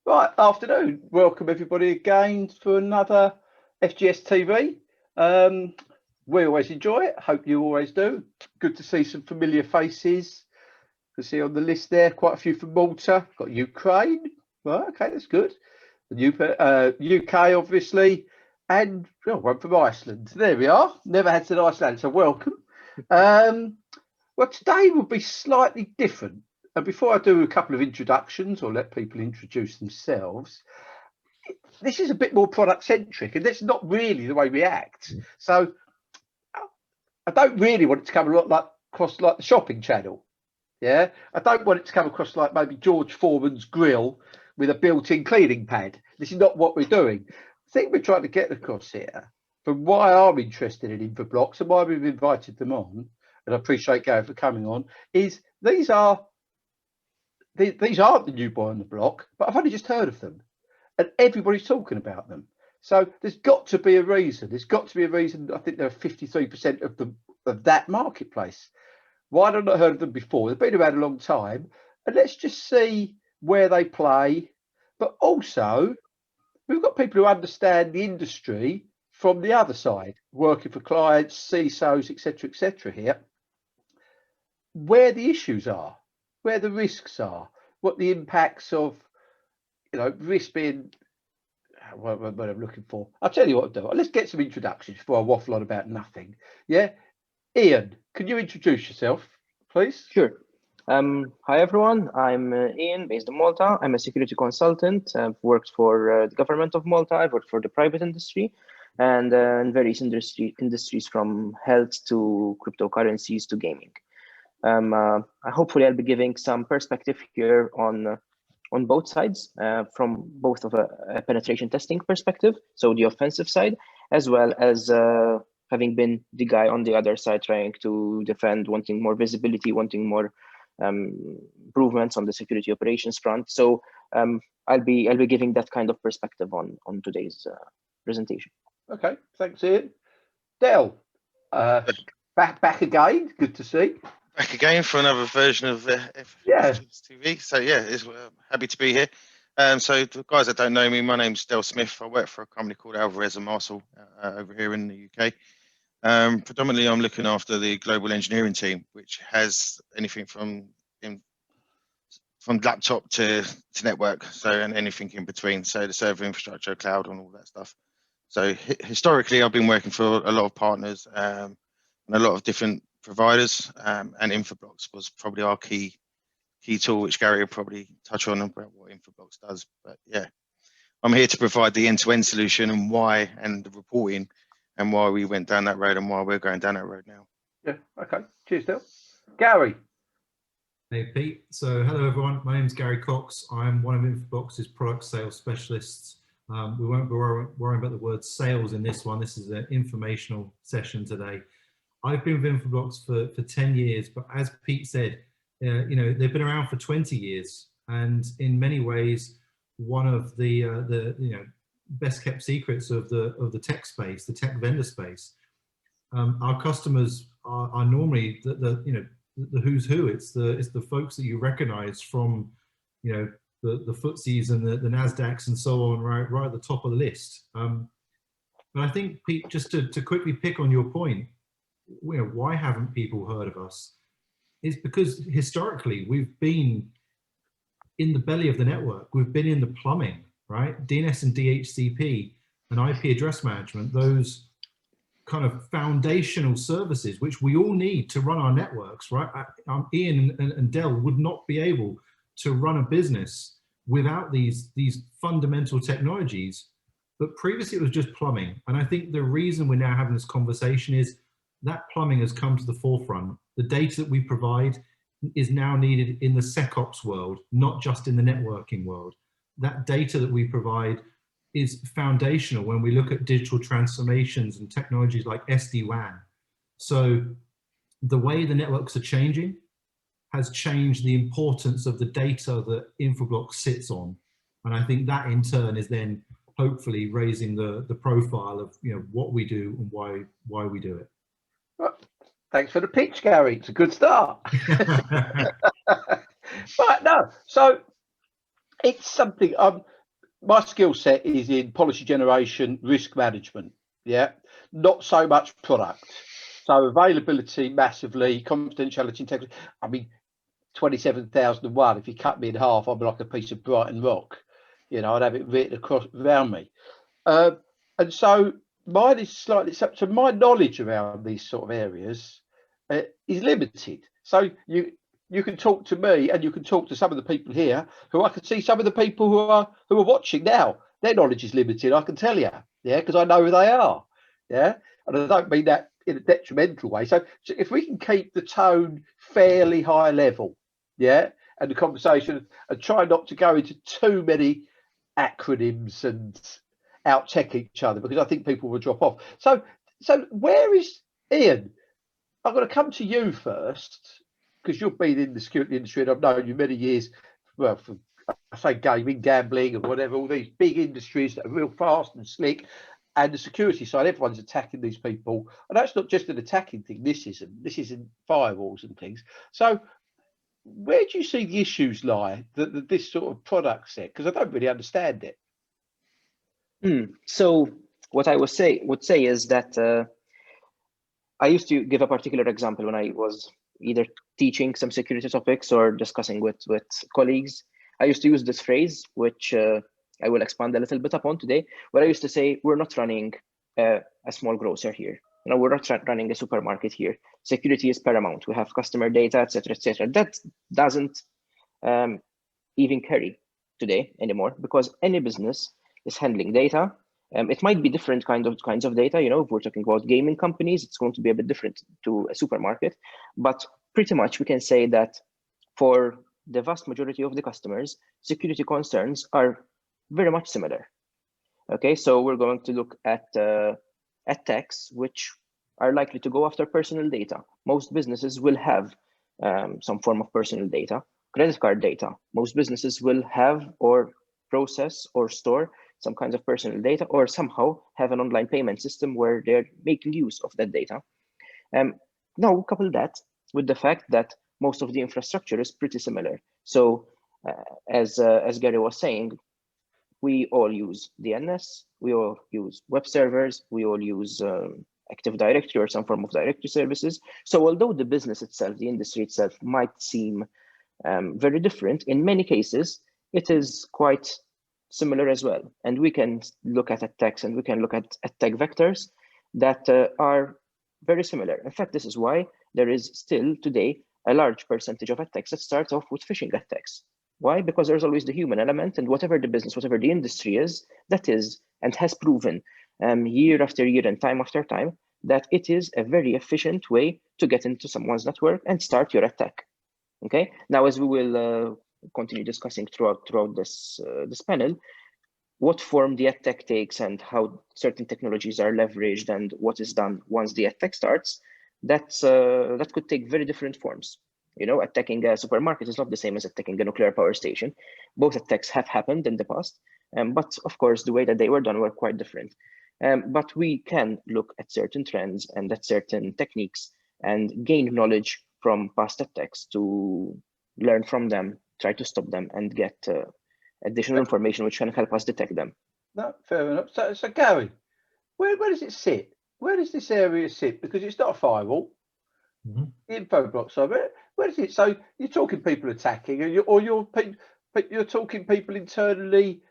Right, afternoon. Welcome everybody again for another FGS TV. We always enjoy it. Hope you always do. Good to see some familiar faces. You can see on the list there quite a few from Malta. Got Ukraine. Well, okay, that's good. The UK, obviously, and one from Iceland. There we are. Never had to Iceland, so welcome. Well, today will be slightly different. And before I do a couple of introductions or let people introduce themselves, this is a bit more product centric, and that's not really the way we act. So I don't really want it to come a lot like across like the shopping channel. Yeah, I don't want it to come across like maybe George Foreman's grill with a built-in cleaning pad. This is not what we're doing. The thing we're trying to get across here, from why I'm interested in Infoblox and why we've invited them on, and I appreciate Gary for coming on, is these aren't the new boy on the block, but I've only just heard of them, and everybody's talking about them. So there's got to be a reason. There's got to be a reason. I think they're 53% of that marketplace. Why have I not heard of them before? They've been around a long time, and let's just see where they play. But also, we've got people who understand the industry from the other side, working for clients, CISOs, etc., here, where the issues are, where the risks are, what the impacts of, risk being, what I'm looking for. I'll tell you what I'll do. Let's get some introductions before I waffle on about nothing. Yeah. Ian, can you introduce yourself, please? Sure. Hi, everyone. I'm Ian, based in Malta. I'm a security consultant. I've worked for the government of Malta. I've worked for the private industry and in various industries from health to cryptocurrencies to gaming. Hopefully I'll be giving some perspective here on both sides, from both of a penetration testing perspective, so the offensive side, as well as having been the guy on the other side trying to defend, wanting more visibility, wanting more improvements on the security operations front. So I'll be giving that kind of perspective on today's presentation. Okay, thanks, Ian. Dell, back again. Good to see. Back again for another version of FGS TV. So yeah, happy to be here. So the guys that don't know me, my name's Dell Smith. I work for a company called Alvarez & Marsal over here in the UK. Predominantly, I'm looking after the global engineering team, which has anything from laptop to network, and anything in between. So the server infrastructure, cloud, and all that stuff. So historically, I've been working for a lot of partners and a lot of different providers, and Infoblox was probably our key tool, which Gary will probably touch on about what Infoblox does. But yeah, I'm here to provide the end-to-end solution and why, and the reporting, and why we went down that road and why we're going down that road now. Yeah, okay. Cheers, Dale. Gary. Hey, Pete. So hello, everyone. My name is Gary Cox. I'm one of Infoblox's product sales specialists. We won't be worrying about the word sales in this one. This is an informational session today. I've been with Infoblox for 10 years, but as Pete said, they've been around for 20 years, and in many ways, one of the best kept secrets of the tech space, the tech vendor space. Our customers are normally the who's who. It's the folks that you recognize from the FTSEs and the Nasdaqs and so on, right at the top of the list. But I think, Pete, just to quickly pick on your point, why haven't people heard of us? It's because historically we've been in the belly of the network. We've been in the plumbing, right? DNS and DHCP and IP address management, those kind of foundational services which we all need to run our networks, right? Ian and Dell would not be able to run a business without these fundamental technologies. But previously it was just plumbing. And I think the reason we're now having this conversation is that plumbing has come to the forefront. The data that we provide is now needed in the SecOps world, not just in the networking world. That data that we provide is foundational when we look at digital transformations and technologies like SD-WAN. So the way the networks are changing has changed the importance of the data that Infoblox sits on. And I think that in turn is then hopefully raising the profile of what we do and why we do it. Well, thanks for the pitch, Gary. It's a good start. Right, no, so it's something my skill set is in policy generation, risk management. Yeah, not so much product. So availability massively, confidentiality, integrity. I mean, 27,001. If you cut me in half, I'd be like a piece of Brighton rock. You know, I'd have it written across around me. And so mine is slightly, so my knowledge around these sort of areas is limited. So you can talk to me, and you can talk to some of the people here who I can see some of the people who are watching now. Their knowledge is limited, I can tell you. Yeah, because I know who they are. Yeah, and I don't mean that in a detrimental way. So if we can keep the tone fairly high level, yeah, and the conversation, and try not to go into too many acronyms and out-tech each other, because I think people will drop off. So where is Ian? I'm going to come to you first, because you've been in the security industry and I've known you many years. Well, for, I say gaming, gambling, and whatever, all these big industries that are real fast and slick. And the security side, everyone's attacking these people. And that's not just an attacking thing. This isn't firewalls and things. So where do you see the issues lie, that this sort of product set? Because I don't really understand it. So what I would say is that I used to give a particular example when I was either teaching some security topics or discussing with colleagues. I used to use this phrase, which I will expand a little bit upon today, where I used to say, we're not running a small grocer here. You know, we're not running a supermarket here. Security is paramount. We have customer data, etc., etc. That doesn't even carry today anymore, because any business is handling data. It might be different kinds of data. You know, if we're talking about gaming companies, it's going to be a bit different to a supermarket. But pretty much we can say that for the vast majority of the customers, security concerns are very much similar. Okay, so we're going to look at attacks which are likely to go after personal data. Most businesses will have some form of personal data, credit card data. Most businesses will have or process or store some kinds of personal data, or somehow have an online payment system where they're making use of that data. Now, couple that with the fact that most of the infrastructure is pretty similar. So as Gary was saying, we all use DNS, we all use web servers, we all use Active Directory or some form of directory services. So although the business itself, the industry itself might seem very different, in many cases, it is quite similar as well. And we can look at attacks and we can look at attack vectors that are very similar. In fact, this is why there is still today a large percentage of attacks that start off with phishing attacks. Why? Because there's always the human element, and whatever the business, whatever the industry is, that is and has proven year after year and time after time that it is a very efficient way to get into someone's network and start your attack. Okay. Now, as we will continue discussing throughout this panel, what form the attack takes and how certain technologies are leveraged and what is done once the attack starts, that could take very different forms. You know, attacking a supermarket is not the same as attacking a nuclear power station. Both attacks have happened in the past, but of course, the way that they were done were quite different. But we can look at certain trends and at certain techniques and gain knowledge from past attacks to learn from them, try to stop them, and get additional information which can help us detect them. No, fair enough. So Gary, where does it sit? Where does this area sit? Because it's not a firewall. Infoblox of it. Where is it? So you're talking people attacking, and you're talking people internally,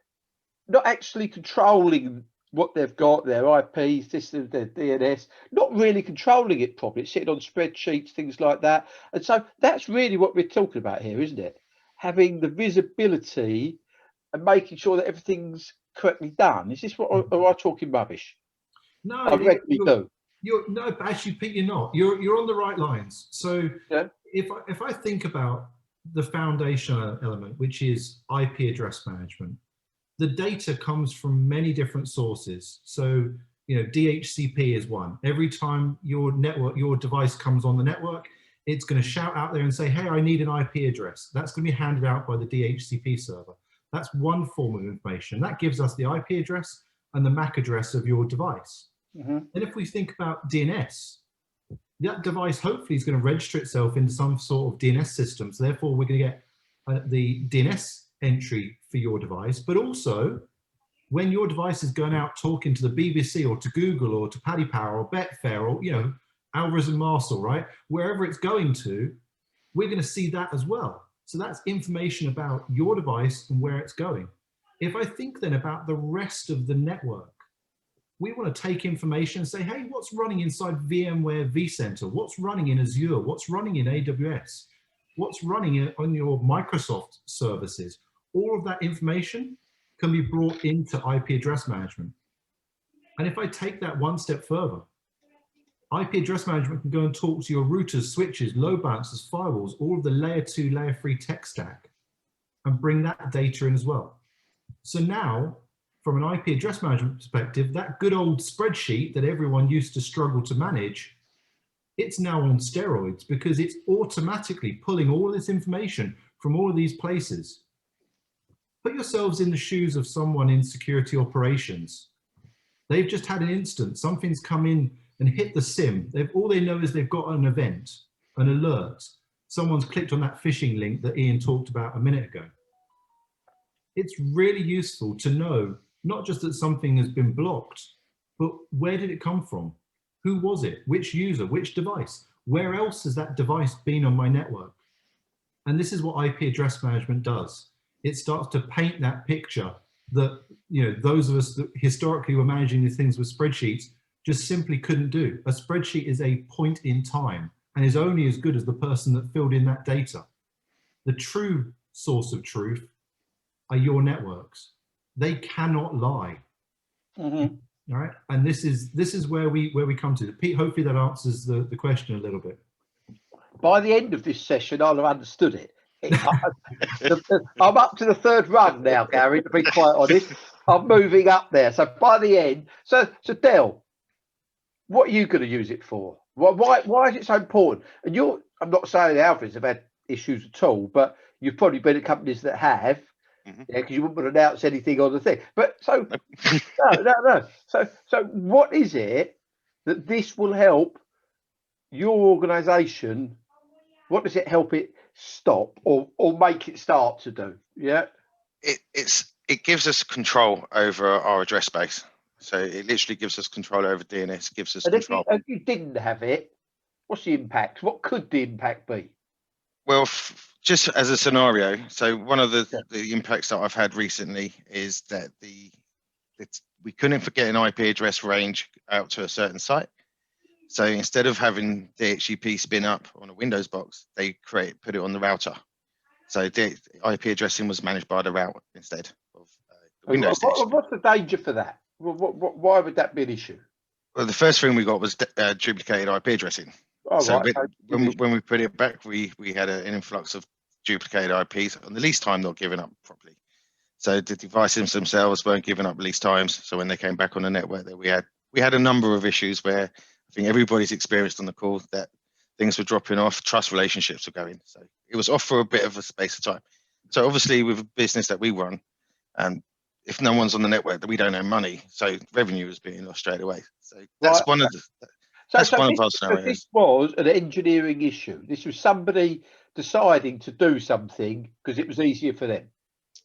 not actually controlling what they've got, their IP systems, their DNS, not really controlling it properly. It's sitting on spreadsheets, things like that. And so that's really what we're talking about here, isn't it? Having the visibility and making sure that everything's correctly done. Is this what, or am I talking rubbish? No, I regularly do. No, but actually, Pete, you're not. You're on the right lines. So yeah. if I think about the foundational element, which is IP address management, the data comes from many different sources. So, you know, DHCP is one. Every time your device comes on the network, it's going to shout out there and say, hey, I need an IP address. That's going to be handed out by the DHCP server. That's one form of information. That gives us the IP address and the MAC address of your device. And if we think about DNS, that device hopefully is going to register itself into some sort of DNS system. So therefore, we're going to get the DNS entry for your device, but also when your device is going out talking to the BBC or to Google or to Paddy Power or Betfair or, you know, Alvarez and Marshall, right? Wherever it's going to, we're going to see that as well. So that's information about your device and where it's going. If I think then about the rest of the network, we want to take information and say, hey, what's running inside VMware vCenter? What's running in Azure? What's running in AWS? What's running on your Microsoft services? All of that information can be brought into IP address management. And if I take that one step further, IP address management can go and talk to your routers, switches, load balancers, firewalls, all of the layer 2, layer 3 tech stack, and bring that data in as well. So now, from an IP address management perspective, that good old spreadsheet that everyone used to struggle to manage, it's now on steroids because it's automatically pulling all this information from all of these places. Put yourselves in the shoes of someone in security operations. They've just had an instance, something's come in and hit the SIM. All they know is they've got an event, an alert. Someone's clicked on that phishing link that Ian talked about a minute ago. It's really useful to know not just that something has been blocked, but where did it come from? Who was it? Which user? Which device? Where else has that device been on my network? And this is what IP address management does. It starts to paint that picture that, you know, those of us that historically were managing these things with spreadsheets just simply couldn't do. A spreadsheet is a point in time and is only as good as the person that filled in that data. The true source of truth are your networks. They cannot lie. Mm-hmm. All right, and this is where we come to. Pete, hopefully that answers the question a little bit. By the end of this session, I'll have understood it. I'm up to the third rung now, Gary, to be quite honest. I'm moving up there. So by the end, so Dell, what are you going to use it for? Why is it so important? And I'm not saying the Alphas have had issues at all, but you've probably been at companies that have, yeah, because you wouldn't announce anything on the thing. But so no. So what is it that this will help your organisation? What does it help it stop or make it start to do? Yeah, it gives us control over our address space. So it literally gives us control over DNS. Gives us control. If you didn't have it, what's the impact? What could the impact be? Well, just as a scenario, so one of the impacts that I've had recently is that we couldn't get an IP address range out to a certain site. So instead of having DHCP spin up on a Windows box, they put it on the router. So the IP addressing was managed by the router instead of the Windows. What's the danger for that? Why would that be an issue? Well, the first thing we got was duplicated IP addressing. Oh, so right. when we put it back, we had an influx of duplicated IPs, and the lease time not giving up properly. So the devices themselves weren't giving up lease times. So when they came back on the network, that we had a number of issues where I think everybody's experienced on the call that things were dropping off, trust relationships were going. So it was off for a bit of a space of time. So obviously with a business that we run, and if no one's on the network, that we don't earn money. So revenue is being lost straight away. So that's one of the. That's one of our scenarios. This was an engineering issue. This was somebody deciding to do something because it was easier for them.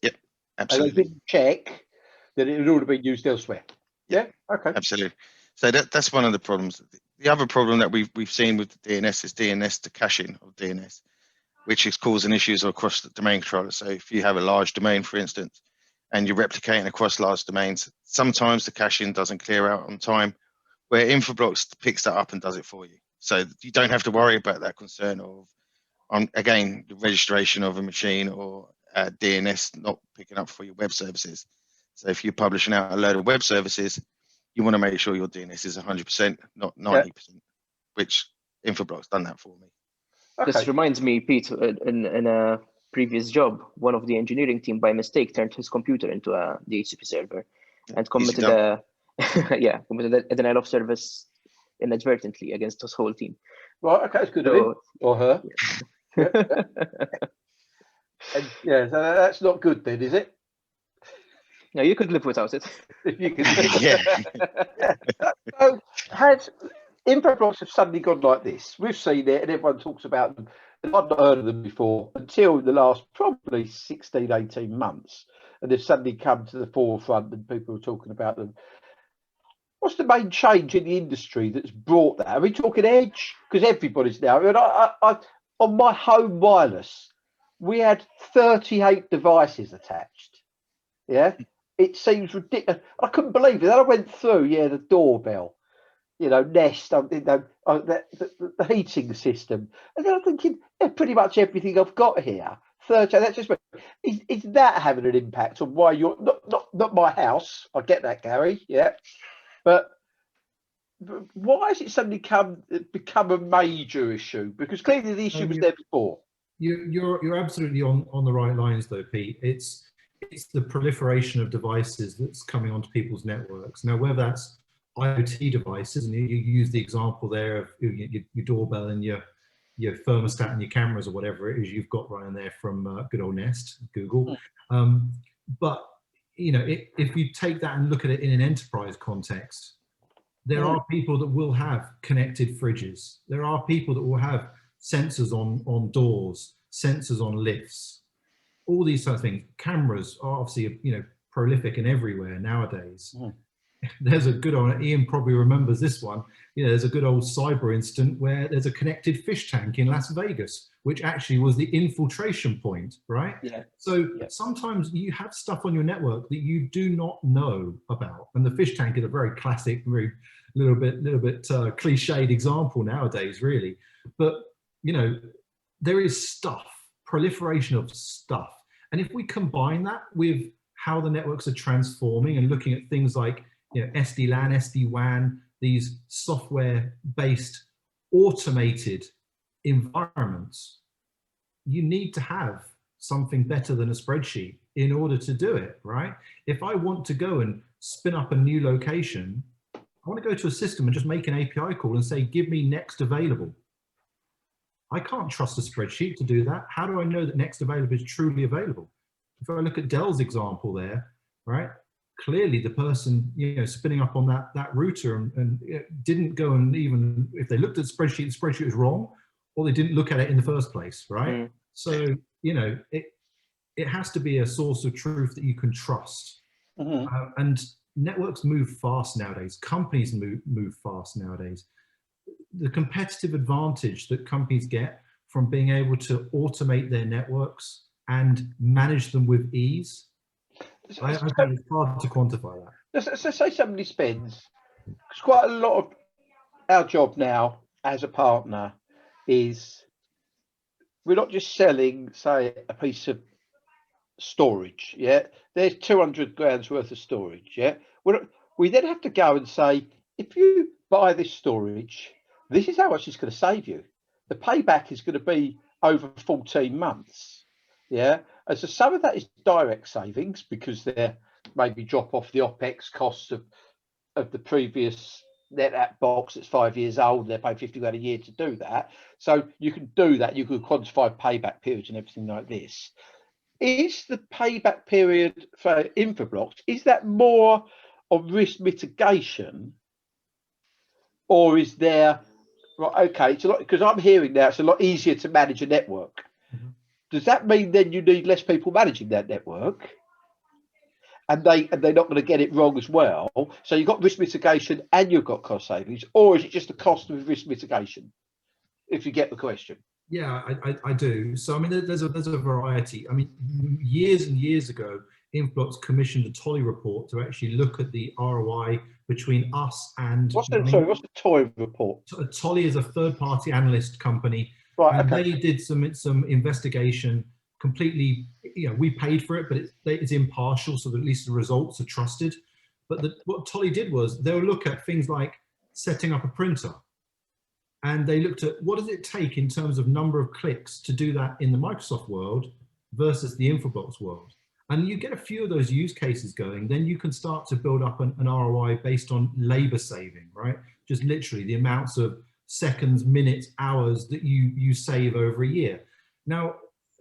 Yep, absolutely. And they didn't check that it had already been used elsewhere. Yeah, okay. Absolutely. So that's one of the problems. The other problem that we've seen with the DNS is DNS to caching of DNS, which is causing issues across the domain controller. So if you have a large domain, for instance, and you're replicating across large domains, sometimes the caching doesn't clear out on time, where Infoblox picks that up and does it for you. So you don't have to worry about that concern of, again, the registration of a machine or DNS not picking up for your web services. So if you're publishing out a load of web services, you want to make sure your DNS is 100%, not 90%, which Infoblox done that for me. Okay. This reminds me, Pete, in a previous job, one of the engineering team by mistake turned his computer into a DHCP server and committed committed a denial of service inadvertently against his whole team. Right, okay, it's good of him or her. So that's not good then, is it? No, you could live without it. You could. So has Infoblox have suddenly gone like this? We've seen it, and everyone talks about them I've not heard of them before until the last probably 16, 18 months. And they've suddenly come to the forefront and people are talking about them. What's the main change in the industry that's brought that? Are we talking edge? Because everybody's now. I mean, I on my home wireless, we had 38 devices attached. Yeah, it seems ridiculous. I couldn't believe it. Then I went through, the doorbell, Nest, the heating system, and then I'm thinking, pretty much everything I've got here. 30. That's just is that having an impact on why you're not my house? I get that, Gary. Yeah. But why has it suddenly become a major issue? Because clearly the issue was there before. You're absolutely on the right lines, though, Pete. It's the proliferation of devices that's coming onto people's networks. Now, whether that's IoT devices, and you use the example there of your doorbell and your thermostat and your cameras or whatever it is you've got running there from good old Nest, Google. But if you take that and look at it in an enterprise context, there are people that will have connected fridges. There are people that will have sensors on doors, sensors on lifts, all these types of things. Cameras are obviously, prolific and everywhere nowadays. There's a good old, Ian probably remembers this one. There's a good old cyber incident where there's a connected fish tank in Las Vegas, which actually was the infiltration point, right? Yeah. So sometimes you have stuff on your network that you do not know about. And the fish tank is a very classic, very little bit cliched example nowadays, really. But, there is stuff, proliferation of stuff. And if we combine that with how the networks are transforming and looking at things like SD-LAN, SD-WAN, these software-based automated environments, you need to have something better than a spreadsheet in order to do it, right? If I want to go and spin up a new location, I want to go to a system and just make an API call and say, give me next available. I can't trust a spreadsheet to do that. How do I know that next available is truly available? If I look at Dell's example there, right? Clearly the person, spinning up on that router and didn't go and even, if they looked at the spreadsheet was wrong, or they didn't look at it in the first place, right? So, it has to be a source of truth that you can trust. And networks move fast nowadays. Companies move fast nowadays. The competitive advantage that companies get from being able to automate their networks and manage them with ease, I think it's hard to quantify that. So say somebody spends, because quite a lot of our job now as a partner is we're not just selling, say, a piece of storage, there's 200 grand's worth of storage, we then have to go and say, if you buy this storage, this is how much it's going to save you. The payback is going to be over 14 months. And so some of that is direct savings because they're maybe drop off the OPEX costs of the previous NetApp box that's 5 years old. They're paying 50 grand a year to do that. So you can do that. You can quantify payback periods and everything like this. Is the payback period for Infoblox, is that more of risk mitigation, or is there, right, okay, it's a lot, because I'm hearing now it's a lot easier to manage a network. Does that mean then you need less people managing that network, and they're not going to get it wrong as well? So you've got risk mitigation and you've got cost savings, or is it just the cost of risk mitigation? If you get the question. Yeah, I do. So I mean, there's a variety. I mean, years and years ago, Infoblox commissioned a Tolley report to actually look at the ROI between us and. What's the Tolley report? Tolley is a third-party analyst company. Right. And okay. They did some investigation. Completely, we paid for it, but it's impartial, so that at least the results are trusted. But what Tolley did was they'll look at things like setting up a printer. And they looked at what does it take in terms of number of clicks to do that in the Microsoft world versus the Infoblox world. And you get a few of those use cases going, then you can start to build up an ROI based on labor saving, right? Just literally the amounts of seconds, minutes, hours that you save over a year. Now,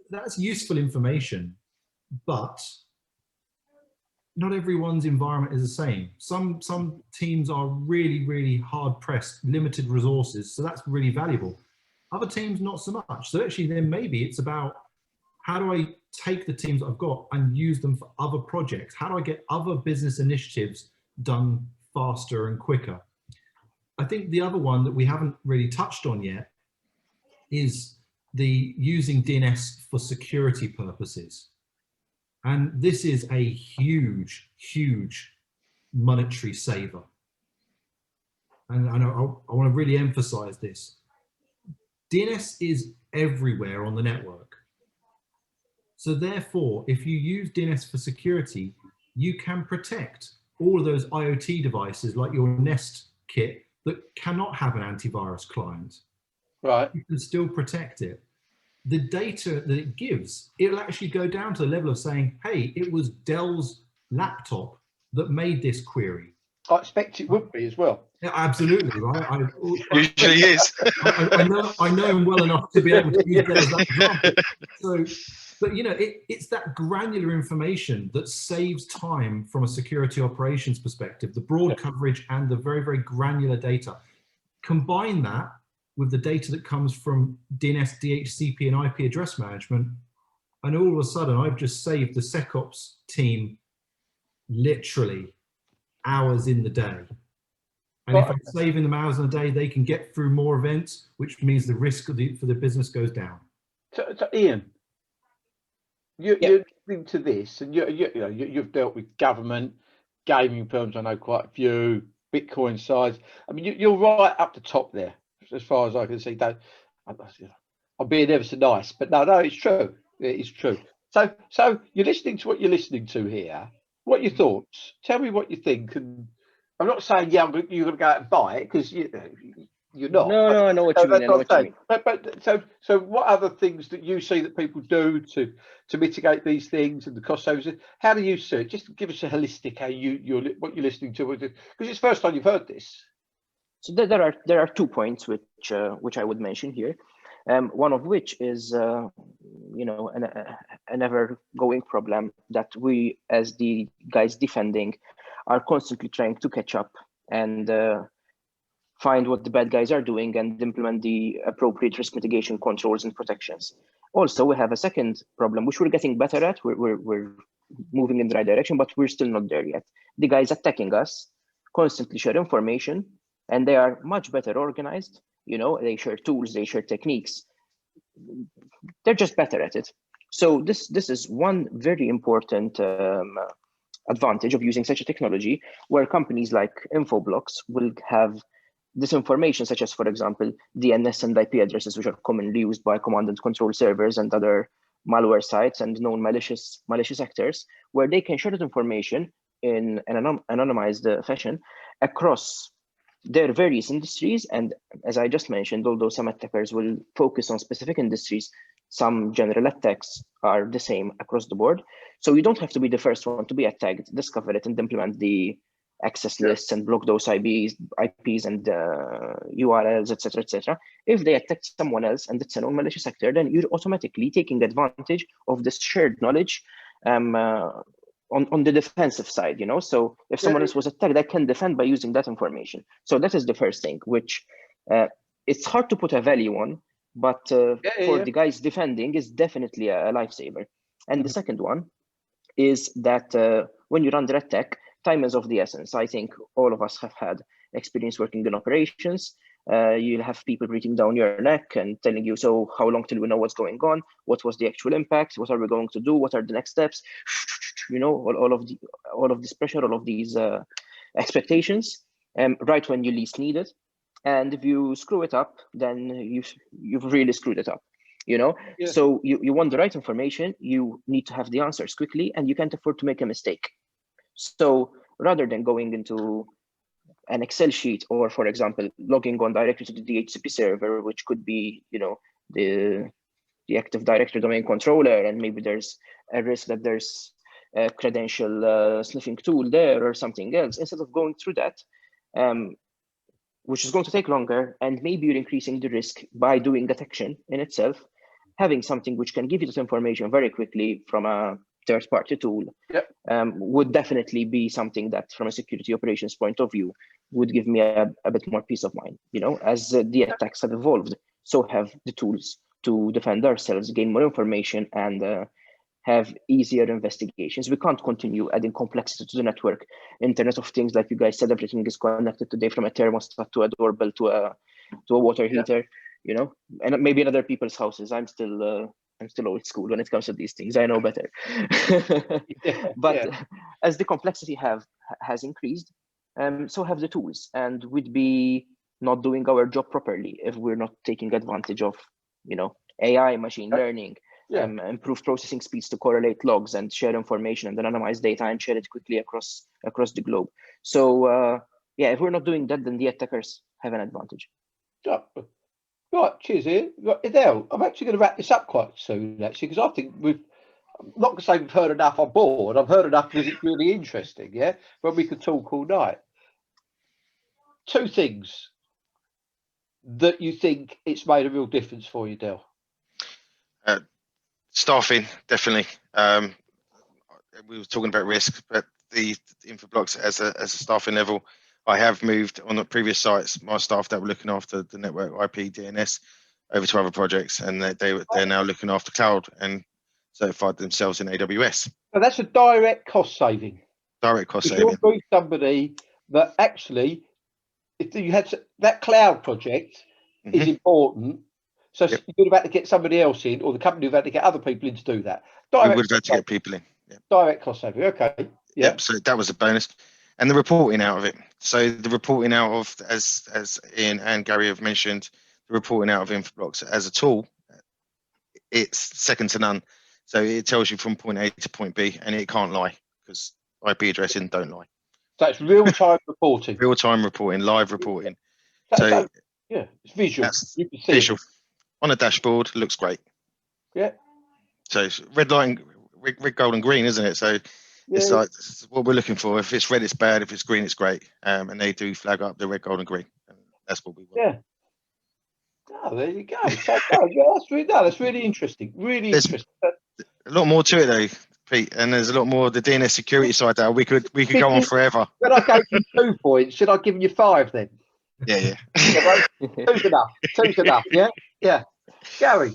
that's useful information, but not everyone's environment is the same. Some teams are really, really hard pressed, limited resources. So that's really valuable. Other teams, not so much. So actually then maybe it's about, how do I take the teams I've got and use them for other projects? How do I get other business initiatives done faster and quicker? I think the other one that we haven't really touched on yet is the using DNS for security purposes. And this is a huge, huge monetary saver. And I want to really emphasize this. DNS is everywhere on the network. So therefore, if you use DNS for security, you can protect all of those IoT devices like your Nest kit that cannot have an antivirus client. Right. You can still protect it. The data that it gives, it'll actually go down to the level of saying, hey, it was Dell's laptop that made this query. I expect it would be as well. Yeah, absolutely, right? Usually is. I know him well enough to be able to use that as that example. So, but you know, it's that granular information that saves time from a security operations perspective, the broad coverage and the very, very granular data. Combine that with the data that comes from DNS, DHCP, and IP address management, and all of a sudden I've just saved the SecOps team literally hours in the day. And if I'm saving them hours in a day, they can get through more events, which means the risk for the business goes down. So Ian, you're listening to this, and you've dealt with government, gaming firms. I know quite a few, Bitcoin sides. I mean, you're right up the top there, as far as I can see. I'm being ever so nice, but no, it's true. It is true. So you're listening to what you're listening to here. What are your thoughts? Tell me what you think. And I'm not saying you're going to go out and buy it, because you're not. No, I know what you mean. I know what you mean. But so what other things that you see that people do to mitigate these things and the cost savings? How do you see it? Just give us a holistic what you're listening to, because it's the first time you've heard this. So there are 2 points which I would mention here. One of which is an ever-going problem that we, as the guys defending, are constantly trying to catch up and find what the bad guys are doing and implement the appropriate risk mitigation controls and protections. Also, we have a second problem, which we're getting better at. We're moving in the right direction, but we're still not there yet. The guys attacking us constantly share information, and they are much better organized. They share tools, they share techniques. They're just better at it. So this is one very important advantage of using such a technology, where companies like Infoblox will have this information, such as, for example, DNS and IP addresses, which are commonly used by command and control servers and other malware sites and known malicious actors, where they can share that information in an anonymized fashion across their various industries. And as I just mentioned, although some attackers will focus on specific industries, some general attacks are the same across the board. So you don't have to be the first one to be attacked, discover it, and implement the access lists and block those IPs and URLs, etc. If they attack someone else and it's a known malicious actor, then you're automatically taking advantage of this shared knowledge on the defensive side, So if someone else was attacked, they can defend by using that information. So that is the first thing, which it's hard to put a value on, but for the guys defending, is definitely a lifesaver. And the second one is that when you're under attack, time is of the essence. I think all of us have had experience working in operations. You'll have people breathing down your neck and telling you, so how long till we know what's going on? What was the actual impact? What are we going to do? What are the next steps? All of this pressure, all of these expectations, right when you least need it. And if you screw it up, then you've really screwed it up. So you want the right information, you need to have the answers quickly, and you can't afford to make a mistake. So rather than going into an Excel sheet, or, for example, logging on directly to the DHCP server, which could be, the Active Directory domain controller, and maybe there's a risk that there's a credential sniffing tool there or something else, instead of going through that, which is going to take longer, and maybe you're increasing the risk by doing that action in itself, having something which can give you this information very quickly from a third-party tool would definitely be something that, from a security operations point of view, would give me a bit more peace of mind, as the attacks have evolved. so have the tools to defend ourselves, gain more information, and have easier investigations. We can't continue adding complexity to the network. Internet of Things, like you guys said, everything is connected today, from a thermostat to a doorbell to a water heater, you know, and maybe in other people's houses. I'm still old school when it comes to these things. I know better. But as the complexity has increased, so have the tools, and we'd be not doing our job properly if we're not taking advantage of, you know, AI, machine learning, improve processing speeds to correlate logs and share information and anonymize data and share it quickly across the globe. So if we're not doing that, then the attackers have an advantage. Right, cheers, Ian. Right, Dell, I'm actually going to wrap this up quite soon, actually, because I think I'm not going to say we've heard enough on board. I've heard enough because it's really interesting, but we could talk all night. Two things that you think it's made a real difference for you, Dell. Staffing, definitely. We were talking about risk, but the Infoblox as a staffing level, I have moved on the previous sites, my staff that were looking after the network IP DNS over to other projects, and they're now looking after cloud and certified themselves in AWS. So that's a direct cost saving. Direct cost saving. You'll move somebody that actually, if you had that cloud project is important. So you would have had to get somebody else in, or the company would have had to get other people in to do that. We would have had to get people in. Direct cost saving. Okay. Yep. So that was a bonus, and the reporting out of it. So the reporting out of, as Ian and Gary have mentioned, the reporting out of Infoblox as a tool, it's second to none. So it tells you from point A to point B, and it can't lie because IP addressing don't lie. So it's real-time reporting. Real-time reporting, live reporting. So it's visual. You can see visual. On a dashboard, looks great. Yeah. So it's red, gold, and green, isn't it? So it's like it's what we're looking for. If it's red, it's bad. If it's green, it's great. And they do flag up the red, gold, and green. And that's what we want. Yeah. Oh, there you go. So, that's really interesting. There's interesting. A lot more to it though, Pete, and there's a lot more the DNS security side that we could go on forever. When I gave you 2 points, should I give you 5 then? Yeah. Two's enough. Yeah. Gary,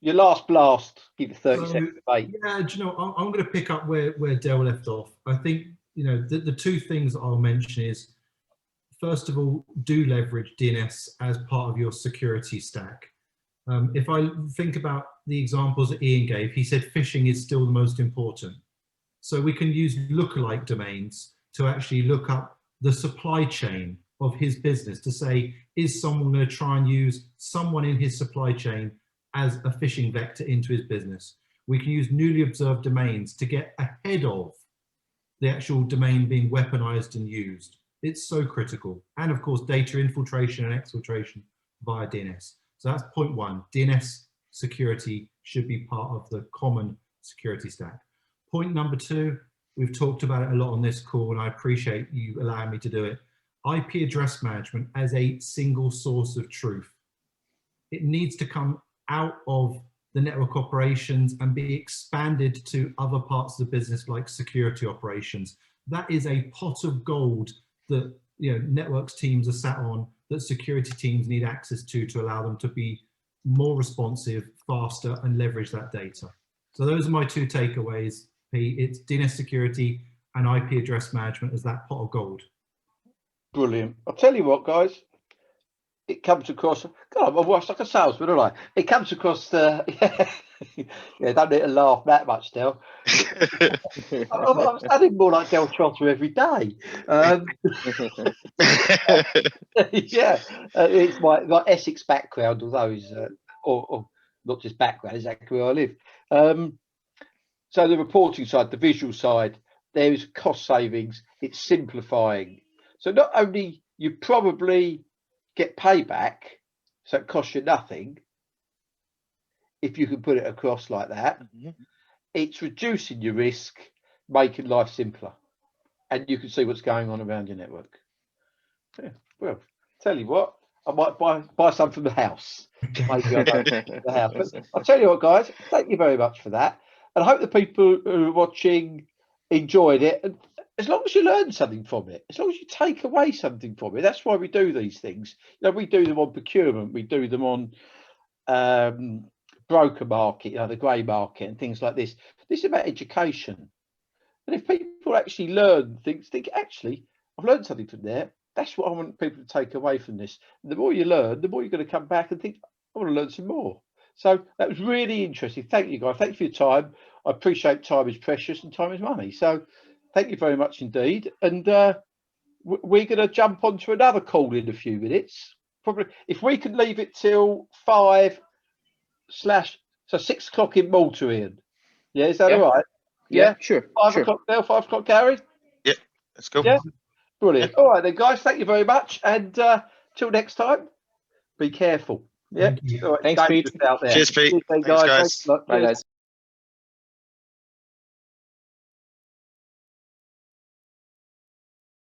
your last blast. Give you 30 seconds, mate. Yeah, do you know, I'm going to pick up where Dell left off. I think, you know, the two things I'll mention is, first of all, do leverage DNS as part of your security stack. If I think about the examples that Ian gave, he said phishing is still the most important. So we can use lookalike domains to actually look up the supply chain of his business to say, is someone going to try and use someone in his supply chain as a phishing vector into his business? We can use newly observed domains to get ahead of the actual domain being weaponized and used. It's so critical. And of course, data infiltration and exfiltration via DNS. So that's point one. DNS security should be part of the common security stack. Point number two, we've talked about it a lot on this call, and I appreciate you allowing me to do it. IP address management as a single source of truth. It needs to come out of the network operations and be expanded to other parts of the business like security operations. That is a pot of gold that, you know, networks teams are sat on, that security teams need access to allow them to be more responsive, faster, and leverage that data. So those are my two takeaways, Pete. It's DNS security and IP address management as that pot of gold. Brilliant. I'll tell you what, guys. It comes across. God, I'm almost like a salesman, don't I? It comes across the. Don't need to laugh that much, Del. I'm studying more like Del Trotter every day. It's my Essex background, although he's or not just background, exactly where I live. So the reporting side, the visual side, there is cost savings. It's simplifying. So not only you probably get payback, so it costs you nothing, if you can put it across like that, it's reducing your risk, making life simpler, and you can see what's going on around your network. Yeah, well, tell you what, I might buy some from the house. Maybe I don't the house. But I'll tell you what, guys, thank you very much for that. And I hope the people who are watching enjoyed it. And as long as you learn something from it, as long as you take away something from it, that's why we do these things. You know, we do them on procurement, we do them on broker market, you know, the grey market and things like this. This is about education. And if people actually learn things, think, actually, I've learned something from there. That's what I want people to take away from this. And the more you learn, the more you're going to come back and think, I want to learn some more. So that was really interesting. Thank you, guys. Thank you for your time. I appreciate time is precious and time is money. So thank you very much indeed. And we're going to jump onto another call in a few minutes. Probably if we can leave it till 6 o'clock in Malta, Ian. Yeah, is that all right? Yeah, sure. 5 o'clock now, 5 o'clock, Gary? Yeah, let's go. Yeah, brilliant. All right then, guys. Thank you very much. And till next time, be careful. Yeah. Thank you. All right, Thanks, Pete. out there. Cheers, Pete. Cheers, Thanks, guys. guys. Thanks a lot. Bye, Cheers. guys.